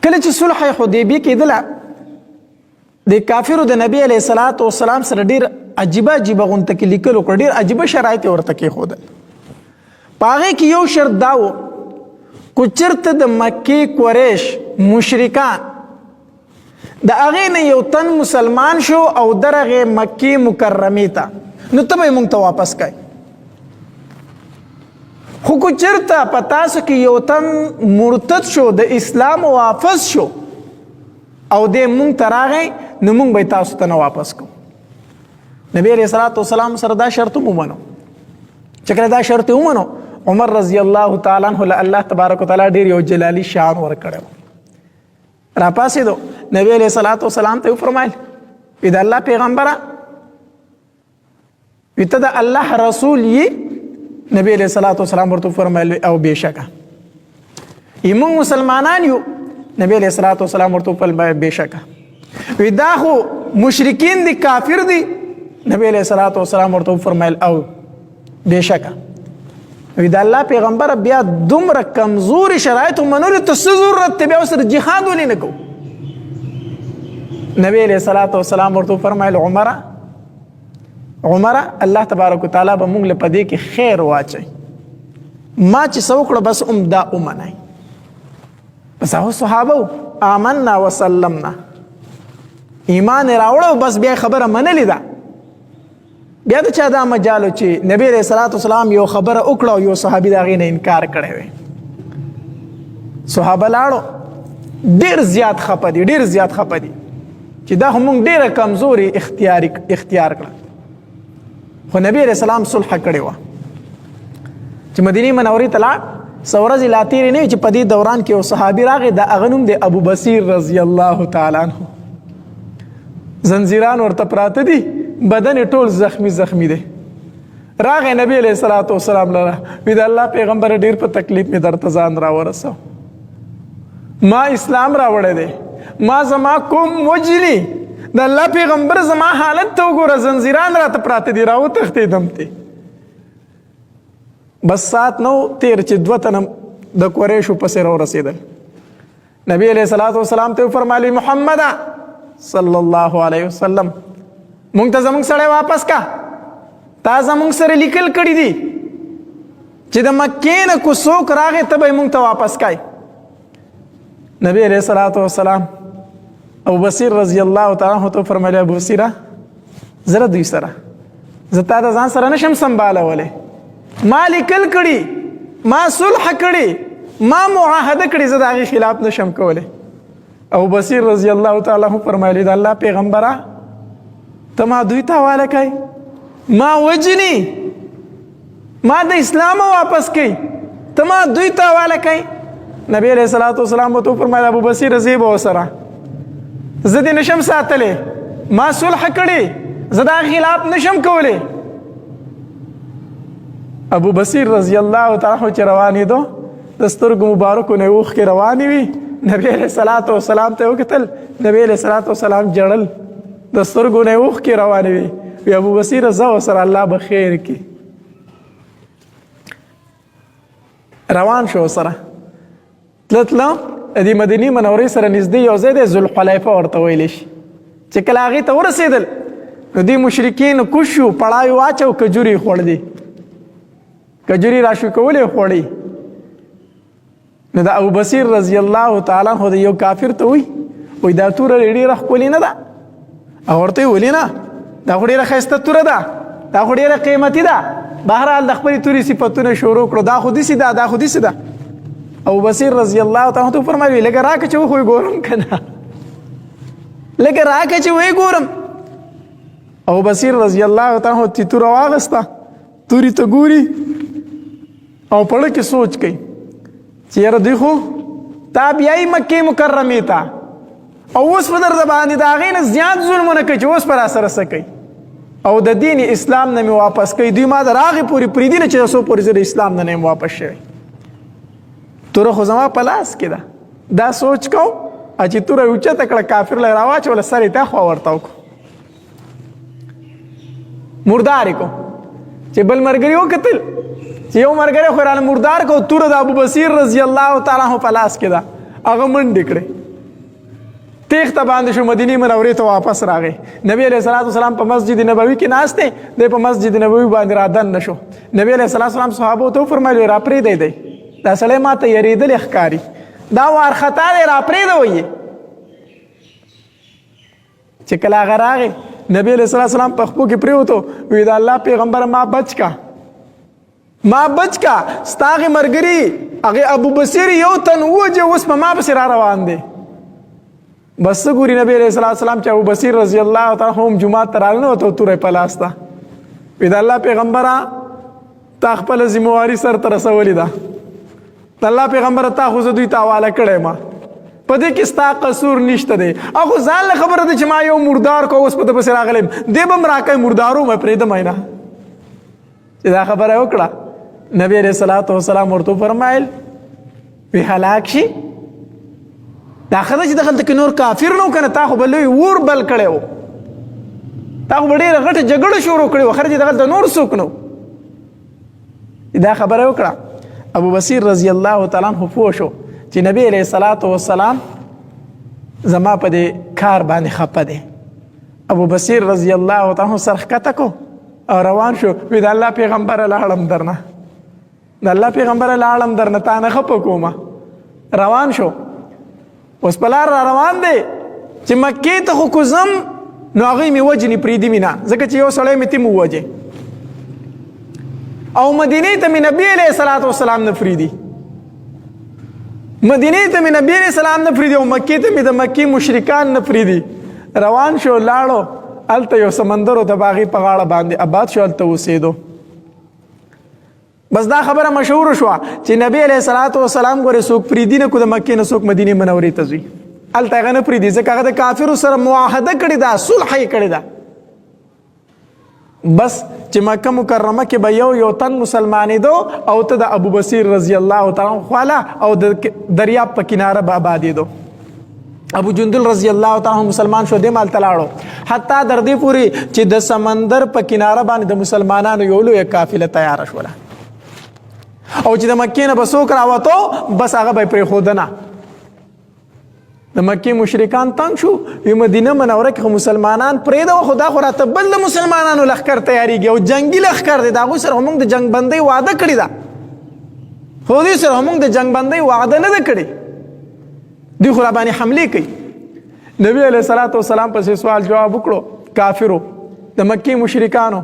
کله چې صلح حدیبیه کېدله د کافرو د نبی علیه الصلاۃ والسلام سره ډیر عجیبه غونته کې لیکل وکړ، ډیر عجیبه شرایط ورته کېښودل. په هغې کې یو شرط دا و، کو چېرته د مکې قریش مشرکان د هغې نه یو تن مسلمان شو او درغې مکې مکرمې ته، نو ته به یې موږ ته واپس کوئ. خو کو چېرته په تاسو کې یو تن مرتد شو، د اسلام واپس شو او دی موږ ته راغی، نو موږ به یې تاسو ته نه واپس کوو. نبی علیه الصلاۃ والسلام سره دا شرط هم ومنو. چې کله دا شرط یې ومنو، عمر رضی الله تعالی عنه له الله تبارک وتعالی ډېر یو جلالي شان ورکړی و. راپاسېدو نبی علیه الصلاۃ والسلام ته وفرمایل، وی د الله پیغمبره، وی ته د الله رسول یې؟ نبی علیه الصلاۃ والسلام ورته وفرمایل او بېشکه موږ مسلمانان یو. نبی علیه الصلاۃ والسلام ورته وفرمایل بېشکه. وی دا خو مشرکین دي، کافر دي. نبی علیه الصلاۃ والسلام ورته وفرمایل او بېشکه. وی د الله پیغمبر بیا دومره کمزوري شرایطو منلو ته څه ضرورت دی، بیا ورسره جهاد ولې نه کوو؟ نبی علیه الصلاۃ والسلام ورته وفرمایل عمره الله تبارک وتعالی به موږ له په دې کې خیر واچوي، ما چې څه وکړه بس دا ومنئ. بس هغه صحابه آمنا وسلمنا، ایمان یې راوړه بس بیا خبره منلې ده. بیا د چا دا مجالو چې نبی علیه الصلاۃ والسلام یو خبره وکړه او یو صحابي د هغې نه انکار کړی وی. صحابه لاړو، ډېر زیات خفه دي چې دا خو موږ ډېره کمزوري اختیار کړه. خو نبی علیه السلام صلح کړې وه. چې مدینې منورې ته لاړ، څه ورځې لا تېرې نه وي چې په دې دوران کې یو صحابي راغی، د هغه نوم دی ابو بصیر رضی الله تعالی عنه. زنځیران ورته پراته دي، بدن یې ټول زخمی دی. راغی نبی علیه الصلاۃ والسلام لره، وی د الله پیغمبر ډېر په تکلیف مې درته ځان راورسو، ما اسلام راوړی دی، ما زما کوم وجلي، د الله پیغمبر زما حالت ته وګوره، زنځیران راته پراته دي، راوتښتېدم ته. بس ساعت نو تېر چې 2 تنه د قریشو پسې راورسېدل. نبی علیه الصلاۃ والسلام ته وفرمایل محمد صلی الله علیه وسلم، مونږ ته زمونږ سړی واپس کا، تا زمونږ سره لیکل کړي دي چې د مکې نه کو څوک راغی ته به یې مونږ ته واپس کای. نبی علیه الصلاۃ والسلام ابو بصیر رضی الله تعالی عنہ ته فرمایل، ابو بصیره زه دوی سره، زه تا د ځان سره نشم سنبالولی، ما لیکل کړي، ما صلح کړي، ما معاهده کړي، زه د هغې خلاف نشم کولی. ابو بصیر رضی الله تعالی عنہ فرمایلی، د الله پیغمبره ته ما دوی ته حواله کوي، ما وجني، ما د اسلام واپس کوي، ته ما دوی ته حواله کوي. نبی علیه الصلاۃ والسلام ورته وفرمایل ابو بصیر زه به ورسره، زه دې نشم ساتلی، ما صلح کړي، زه د هغې خلاف نشم کولی. ابو بصیر رضی الله تعالی عنہ چې روانېدو، د سترګو مبارکو نه اوښکې روانې وي. نبی علیه الصلاۃ والسلام ته وکتل، نبی علیه الصلاۃ والسلام ژړل، د سترګو نه اوښکې روانې وي. وی ابو بصیر زه ورسره، الله به خیر کړي. روان شو سره تله د دې مدینې منورې سره نږدې یو ځای دی، ذوالحلیفه ورته ویلی شي. چې کله هغې ته ورسېدل، نو دې مشرکین کوش شو، پړاوې واچو، کجورې یې خوړلې، کجورې راشو کولې خوړې. نو د ابو بصیر رضی الله تعالی عنہ د یو کافر ته وی دا توره ډېره ښکلې نه ده؟ او ورته یې ولې نه، دا خو ډېره ښایسته توره ده، دا خو ډېره قیمتي ده. بهرحال د خپلې تورې صفتونه شروع کړو، دا خو داسې ده، دا خو داسې ده. ابو بصیر رضی الله تعالی عنہ فرمایي، لږه راکړه چې وخو یې ګورم که نه، لږه راکړه چې ویې ګورم. ابو بصیر رضی الله تعالی عنہ چې توره واغسته، تورې ته ګوري او پړه کې سوچ کوي چې یاره دوی خو تا بیایي مکې مکرمې ته، او اوس په درته باندې د هغې نه زیات ظلمونه کوي چې اوس په را سره څه کوي، او د دین اسلام نه مې واپس کوي. دوی ما تر هغې پورې پرېږدي نه چې څو پورې زه د اسلام نه یم واپس شوی. توره خو زما په لاس کې ده، دا سوچ کوم چې توره یې اوچته کړه، کافر له یې راواچوله، سر یې تا خوا ورته وکړو، مردار یې کړو. چې بل ملګري وکتل چې یو ملګری خو یې راله مردار کړو، توره د ابو بصیر رضی الله تعالی عنہ په لاس کې ده، هغه منډې کړې، تیښته باندې شو، مدینې منورې ته واپس راغی. نبی علیه الصلاۃ والسلام په مسجد نبوي کې ناست دی، دی په مسجد نبوي باندې رادننه شو. نبی علیه الصلاۃ والسلام صحابو ته وفرمایل را پرېږدئ دی، دا سړی ما ته یېرېدلی ښکاري، دا وارخطا دی، را پرېږدوئ یې. چې کله هغه راغی نبی علیه الصلاۃ والسلام په خپو کې پرېوتو، وی د الله پیغمبره ما بچ کا، ما بچ کا، ستا هغې ملګري هغې ابو بصیر یو تن ووجه، اوس په ما پسې را روان دی. بس څه ګوري نبی علیه الصلاۃ والسلام چې ابو بصیر رضی الله تعالی هم جومات ته راننوته او توره یې په لاس ده. وی د الله پیغمبره تا خپله ذمهواري سرته رسولې ده، د الله پیغمبره تا خو زه دوی ته حواله کړی ما، په دې کې ستا قصور نشته دی. هغو ځان له خبره ده چې ما یو مردار کو اوس په ده پسې راغلی یم، دی به م راکوي مردارو مې پرېږدم نه. چې دا خبره یې وکړه نبی علیه الصلاۃ والسلام ورته وفرمایل وی هلاک شي، دا ښه ده چې دغلته کې نور کافر نه و که نه، تا خو به لوی اور بل کړی و، تا خو به ډېره غټه جګړه شروع کړې وه، خیر چې دغلته نور څوک نه و. دا خبره یې وکړه. ابو بصیر رضی الله تعالی عنه پوه شو چې نبی علیه الصلاۃ والسلام زما په دې کار باندې خفه دی. ابو بصیر رضی الله تعالی عنه سر ښکته کو او روان شو. وی د الله پیغمبره لاړم درنه، د الله پیغمبره لاړم درنه، تا نه خفه کومه. روان شو، اوس په لار را روان دی چې مکې ته خو کوزم نو هغوی مې وجني پرېږدي مې نه، ځکه چې یو سړی مې تیم ووجې، او مدینې ته مې نبي علیه الصلاۃ والسلام نه پرېږدي، مدینې ته مې نبي علیه السلام نه پرېږدي، او مکې ته مې د مکې مشرکان نه پرېږدي. روان شو، لاړو، هلته یو سمندر و د باغې په غاړه باندې آباد شو، هلته اوسېدو. بس دا خبره مشهوره شوه چې نبی علیه الصلاۃ والسلام ګورې څوک پرېږدي نه کو د مکې نه څوک مدینې منورې ته ځي، هلته هغه نه پرېږدي ځکه هغه د کافرو سره معاهده کړې ده، صلح یې کړې ده. بس چې مکه مکرمه کې به یو تن مسلمانېدو او ته د ابو بصیر رضی الله تعالی عنه خواله او د دریاب په کناره به آبادېدو. ابو جندل رضی الله تعالی عنه مسلمان شو، دې مالته لاړو، حتی در دې پورې چې د سمندر په کناره باندې د مسلمانانو یو لویه قافله تیاره شوله، او چې د مکې نه به څوک راوتو بس هغه به یې پرېښوده نه. د مکې مشرکان تنګ شو، وی مدینه منوره کې خو مسلمانان پرېږده، خو دا خو راته بل د مسلمانانو لښکر تیارېږي او جنګي لښکر دی، د هغوی سره خو موږ د جنګ بندۍ وعده کړې ده، خو دوی سره خو موږ د جنګ بندۍ وعده نه ده کړې، دوی خو را باندې حملې کوي. نبي علیه الصلاۃ والسلام پسې سوال جواب وکړو کافرو د مکې مشرکانو.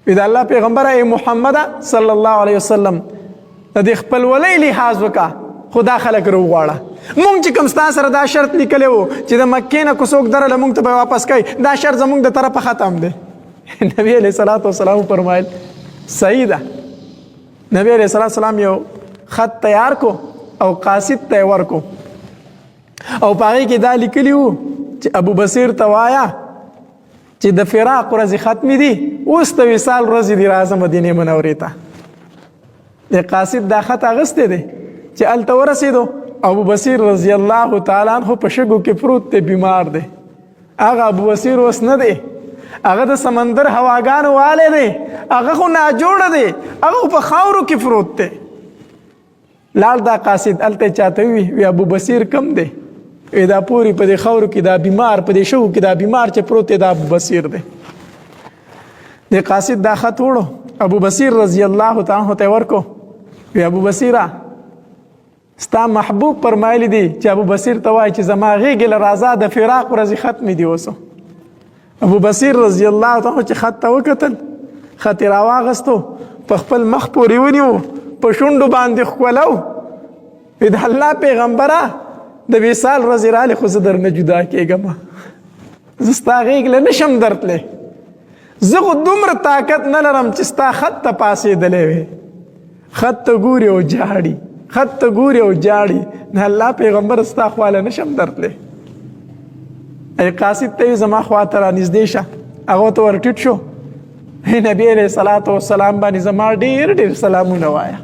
وی د الله پیغمبره ای محمده صلی الله علیه وسلم د دې خپلولۍ لحاظ وکړه، خو دا خلک راوغواړه، مونږ چې کوم ستا سره دا شرط لیکلی و چې د مکې نه که څوک درله مونږ ته به واپس کوي، دا شرط زمونږ د طرفه ختم دی. نبی علیه الصلاۃ والسلام فرمایل صحیح ده. نبی علیه الصلاۃ والسلام یو خط تیار کو او قاصد ته یې ورکو، او په هغې کې دا لیکلي وو چې ابو بصیر ته وایه چې د فراق ورځې ختمې دي، اوس د وصال ورځې دي، راځه مدینې منورې ته. د قاصد دا خط اخیستی دی چې هلته ورسېدو، ابو بصیر رضی الله تعالی عنه په شګو کې پروت دی، بیمار دی. هغه ابو بصیر اوس نه دی، هغه د سمندر هواګانو والی دی، هغه خو ناجوړه دی، هغه په خاورو کې پروت دی. لاړ دا قاصد هلته چاته وي ابو بصیر کم دی؟ وی دا پوری په دې خاورو کې دا بیمار، په دې شګو کې دا بیمار چې پروت دی، دا ابو بصیر دی. د قاصد دا خط وړو، ابو بصیر رضی الله تعالی عنه ته ورکو. وی ابو بصیره ستا محبوب فرمایلی دی چې ابو بصیر ته وایي چې زما غېږې له راځه د فراق ورځې ختمې دي اوسو. ابو بصیر رضی الله تعالی عنه چې خط ته وکتل، خط یې راواغستو، په خپل مخ پورې ونیو، په شونډو باندې ښکولو. وی د الله پیغمبره د وصال ورځې رالې خو زه درنه جدا کېږم، زه ستا غېږ له نشم درتلی، زه خو دومره طاقت نه لرم چې ستا خط ته پاسېدلی وی. خط ته ګوري او جاړي، خط ته ګوري او جاړي، نه الله پیغمبر ستا خواله نشم درتلی. ای قاصد ته زما خواته را نږدې شه، هغه ته ور ټیټ شو. نبی علیه الصلاۃ والسلام باندې زما ډېر ډېر سلامونه وایه،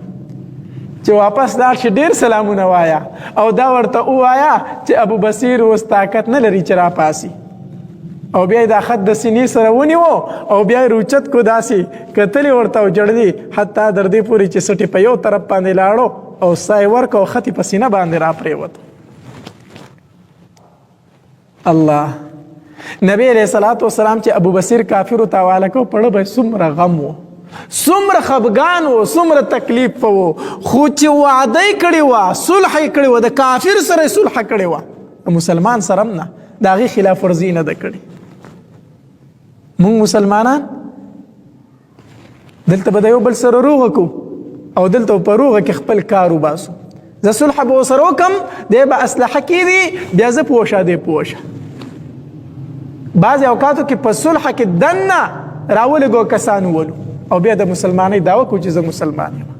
چې واپس لاړ شي ډېر سلامونه وایه، او دا ورته ووایه چې ابو بصیر اوس طاقت نه لري چې راپاسي. او بیا دا خط د سینې سره ونیو او بیا یې روچت کو، داسې کتلې ورته او جړلي، حتی در دې پورې چې سټې په یو طرف باندې لاړو او ساه یې ورکړه او خط یې په سینه باندې را پرېوت. الله نبی علیہ الصلوۃ والسلام چې ابو بصیر کافر ته حواله کو پړه به څومره غم و څومره خفګان و څومره تکلیف و خو چې وعده یې کړې وه صلح یې کړې وه د کافر سره یې صلح کړې وه د مسلمان سره هم نه د هغې خلاف ورزي نه ده کړې مونږ مسلمانان دلته به د یو بل سره روغه کو او دلته په روغه کې خپل کار وباسو زه صلح به ورسره وکړم دی به اسلحه کېږي بیا زه پوه شه دی پوه شه بعضې اوقاتو کې په صلح کې دننه راولېږو کسان ولو او بیا د مسلمانۍ دعوه کو چې زه مسلمان یم